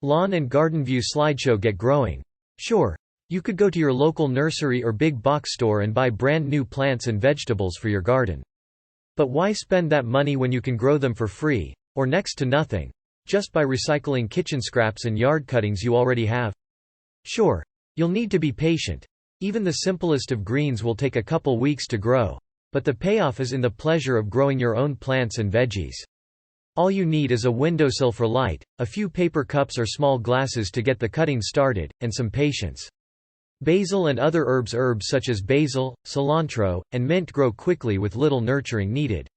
Lawn and GardenView Slideshow Get Growing. Sure, you could go to your local nursery or big box store and buy brand new plants and vegetables for your garden. But why spend that money when you can grow them for free, or next to nothing, just by recycling kitchen scraps and yard cuttings you already have? Sure, you'll need to be patient. Even the simplest of greens will take a couple weeks to grow. But the payoff is in the pleasure of growing your own plants and veggies. All you need is a windowsill for light, a few paper cups or small glasses to get the cutting started, and some patience. Basil and other herbs such as basil, cilantro, and mint grow quickly with little nurturing needed.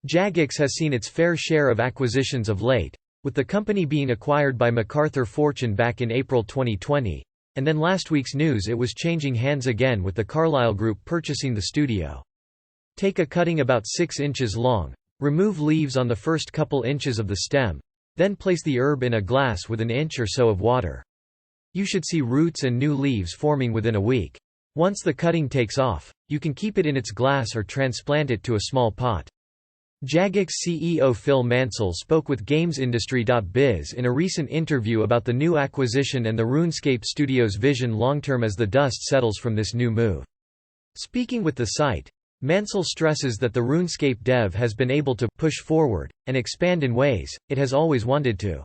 Jagex has seen its fair share of acquisitions of late, with the company being acquired by MacArthur Fortune back in April 2020, and then last week's news it was changing hands again with the Carlyle Group purchasing the studio. Take a cutting about 6 inches long, remove leaves on the first couple inches of the stem, then place the herb in a glass with an inch or so of water. You should see roots and new leaves forming within a week. Once the cutting takes off, you can keep it in its glass or transplant it to a small pot. Jagex CEO Phil Mansell spoke with GamesIndustry.biz in a recent interview about the new acquisition and the Runescape studio's vision long-term as the dust settles from this new move. Speaking with the site, Mansell stresses that the Runescape dev has been able to push forward and expand in ways it has always wanted to.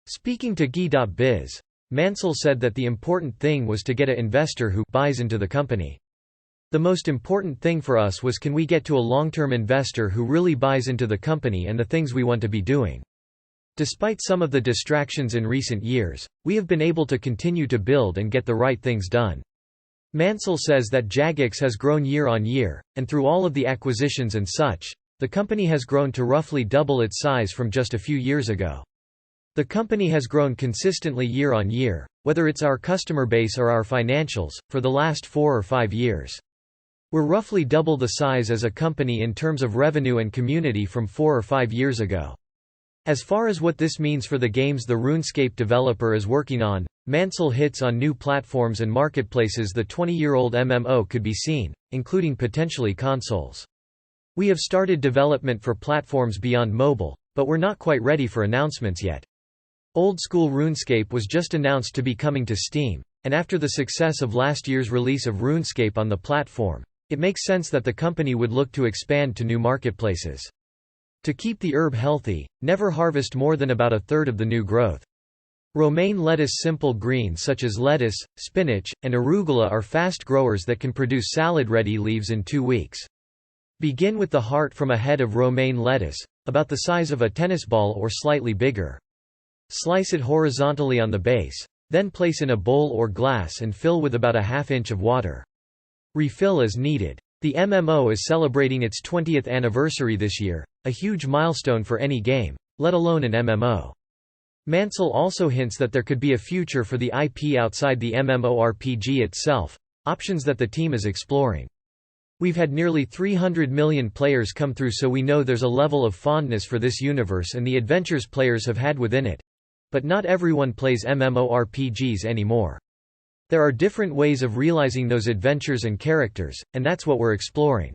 Speaking to GE.biz, Mansell said that the important thing was to get an investor who buys into the company. The most important thing for us was, can we get to a long-term investor who really buys into the company and the things we want to be doing. Despite some of the distractions in recent years, we have been able to continue to build and get the right things done. Mansell says that Jagex has grown year on year, and through all of the acquisitions and such, the company has grown to roughly double its size from just a few years ago. The company has grown consistently year on year, whether it's our customer base or our financials, for the last 4 or 5 years. We're roughly double the size as a company in terms of revenue and community from 4 or 5 years ago. As far as what this means for the games the Runescape developer is working on, Mansell hits on new platforms and marketplaces the 20-year-old MMO could be seen, including potentially consoles. We have started development for platforms beyond mobile, but we're not quite ready for announcements yet. Old School RuneScape was just announced to be coming to Steam, and after the success of last year's release of RuneScape on the platform, it makes sense that the company would look to expand to new marketplaces. To keep the herb healthy, never harvest more than about a third of the new growth. Romaine lettuce. Simple greens such as lettuce, spinach, and arugula are fast growers that can produce salad-ready leaves in 2 weeks. Begin with the heart from a head of romaine lettuce, about the size of a tennis ball or slightly bigger. Slice it horizontally on the base, then place in a bowl or glass and fill with about a ½ inch of water. Refill as needed. The MMO is celebrating its 20th anniversary this year, a huge milestone for any game, let alone an MMO. Mansell also hints that there could be a future for the IP outside the MMORPG itself, options that the team is exploring. We've had nearly 300 million players come through, so we know there's a level of fondness for this universe and the adventures players have had within it. But not everyone plays MMORPGs anymore. There are different ways of realizing those adventures and characters, and that's what we're exploring.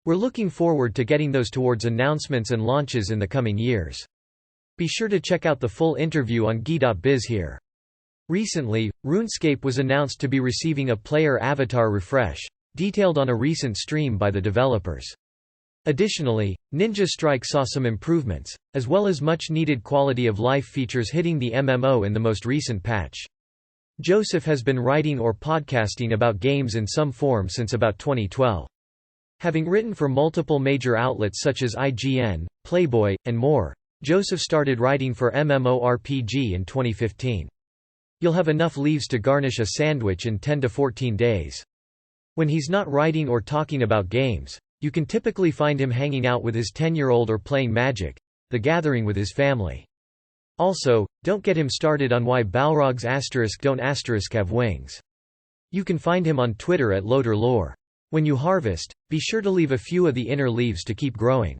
We're looking forward to getting those towards announcements and launches in the coming years. Be sure to check out the full interview on GE.biz here. Recently, RuneScape was announced to be receiving a player avatar refresh, detailed on a recent stream by the developers. Additionally, Ninja Strike saw some improvements, as well as much-needed quality-of-life features hitting the MMO in the most recent patch. Joseph has been writing or podcasting about games in some form since about 2012. Having written for multiple major outlets such as IGN, Playboy, and more, Joseph started writing for MMORPG in 2015. You'll have enough leaves to garnish a sandwich in 10 to 14 days. When he's not writing or talking about games, you can typically find him hanging out with his 10-year-old or playing Magic: The Gathering with his family. Also, don't get him started on why Balrogs don't have wings. You can find him on Twitter at LoaderLore. When you harvest, be sure to leave a few of the inner leaves to keep growing.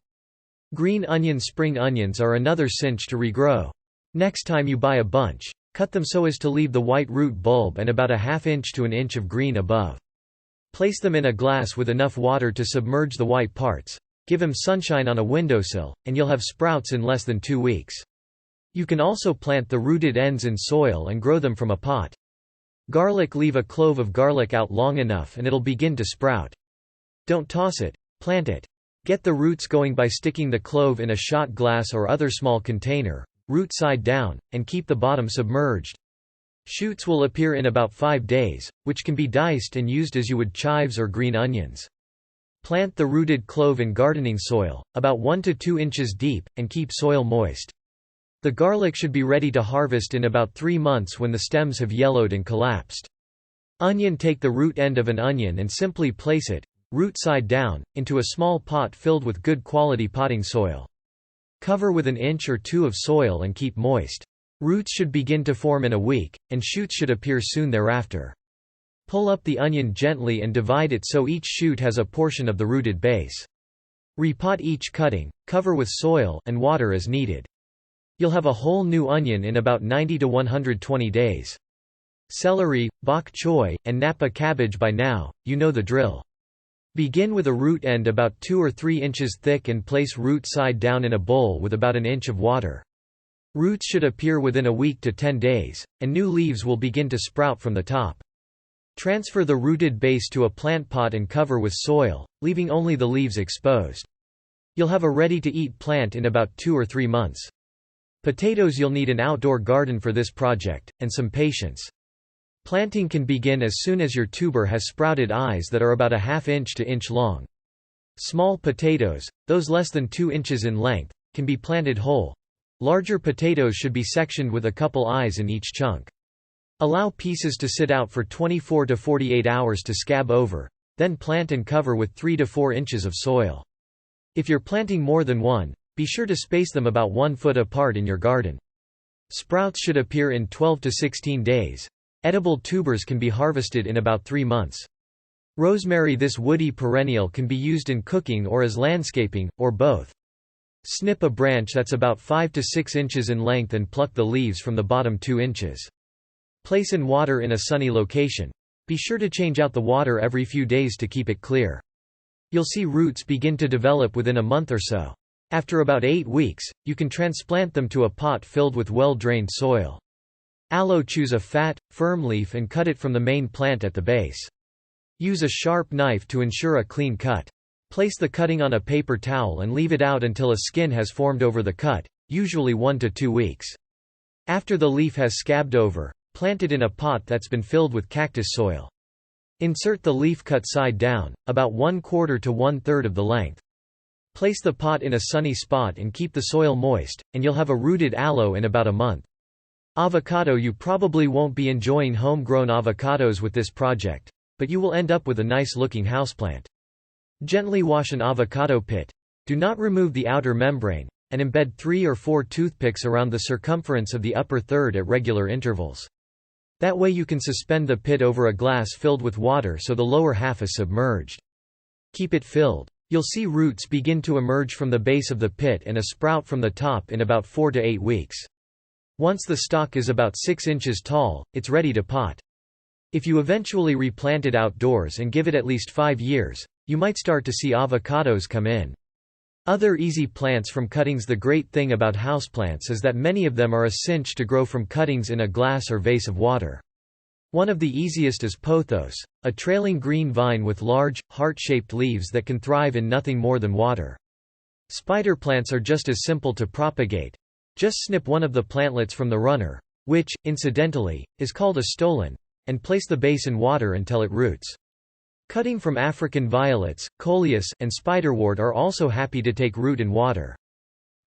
Green onions. Spring onions are another cinch to regrow. Next time you buy a bunch, cut them so as to leave the white root bulb and about a ½ inch to an inch of green above. Place them in a glass with enough water to submerge the white parts. Give them sunshine on a windowsill, and you'll have sprouts in less than 2 weeks. You can also plant the rooted ends in soil and grow them from a pot. Garlic: leave a clove of garlic out long enough and it'll begin to sprout. Don't toss it, plant it. Get the roots going by sticking the clove in a shot glass or other small container, root side down, and keep the bottom submerged. Shoots will appear in about 5 days, which can be diced and used as you would chives or green onions. Plant the rooted clove in gardening soil, about 1 to 2 inches deep, and keep soil moist. The garlic should be ready to harvest in about 3 months when the stems have yellowed and collapsed. Onion: take the root end of an onion and simply place it, root side down, into a small pot filled with good quality potting soil. Cover with an inch or 2 of soil and keep moist. Roots should begin to form in a week, and shoots should appear soon thereafter. Pull up the onion gently and divide it so each shoot has a portion of the rooted base. Repot each cutting, cover with soil and water as needed. You'll have a whole new onion in about 90 to 120 days. Celery, bok choy, and napa cabbage: by now, you know the drill. Begin with a root end about 2 or 3 inches thick and place root side down in a bowl with about an inch of water. Roots should appear within a week to 10 days, and new leaves will begin to sprout from the top. Transfer the rooted base to a plant pot and cover with soil, leaving only the leaves exposed. You'll have a ready-to-eat plant in about 2 or 3 months. Potatoes: you'll need an outdoor garden for this project, and some patience. Planting can begin as soon as your tuber has sprouted eyes that are about a ½ inch to inch long. Small potatoes, those less than 2 inches in length, can be planted whole. Larger potatoes should be sectioned with a couple eyes in each chunk. Allow pieces to sit out for 24 to 48 hours to scab over, then plant and cover with 3 to 4 inches of soil. If you're planting more than one, be sure to space them about 1 foot apart in your garden. Sprouts should appear in 12 to 16 days. Edible tubers can be harvested in about 3 months. Rosemary: this woody perennial can be used in cooking or as landscaping, or both. Snip a branch that's about 5 to 6 inches in length and pluck the leaves from the bottom 2 inches. Place in water in a sunny location. Be sure to change out the water every few days to keep it clear. You'll see roots begin to develop within a month or so. After about 8 weeks, you can transplant them to a pot filled with well-drained soil. Aloe: choose a fat, firm leaf and cut it from the main plant at the base. Use a sharp knife to ensure a clean cut. Place the cutting on a paper towel and leave it out until a skin has formed over the cut, usually 1 to 2 weeks. After the leaf has scabbed over, plant it in a pot that's been filled with cactus soil. Insert the leaf cut side down, about 1/4 to 1/3 of the length. Place the pot in a sunny spot and keep the soil moist, and you'll have a rooted aloe in about a month. Avocado: you probably won't be enjoying home-grown avocados with this project, but you will end up with a nice-looking houseplant. Gently wash an avocado pit. Do not remove the outer membrane, and embed 3 or 4 toothpicks around the circumference of the upper third at regular intervals. That way you can suspend the pit over a glass filled with water so the lower half is submerged. Keep it filled. You'll see roots begin to emerge from the base of the pit and a sprout from the top in about 4 to 8 weeks. Once the stalk is about 6 inches tall, it's ready to pot. If you eventually replant it outdoors and give it at least 5 years, you might start to see avocados come in. Other easy plants from cuttings: the great thing about houseplants is that many of them are a cinch to grow from cuttings in a glass or vase of water. One of the easiest is pothos, a trailing green vine with large, heart-shaped leaves that can thrive in nothing more than water. Spider plants are just as simple to propagate. Just snip one of the plantlets from the runner, which, incidentally, is called a stolon, and place the base in water until it roots. Cutting from African violets, coleus, and spiderwort are also happy to take root in water.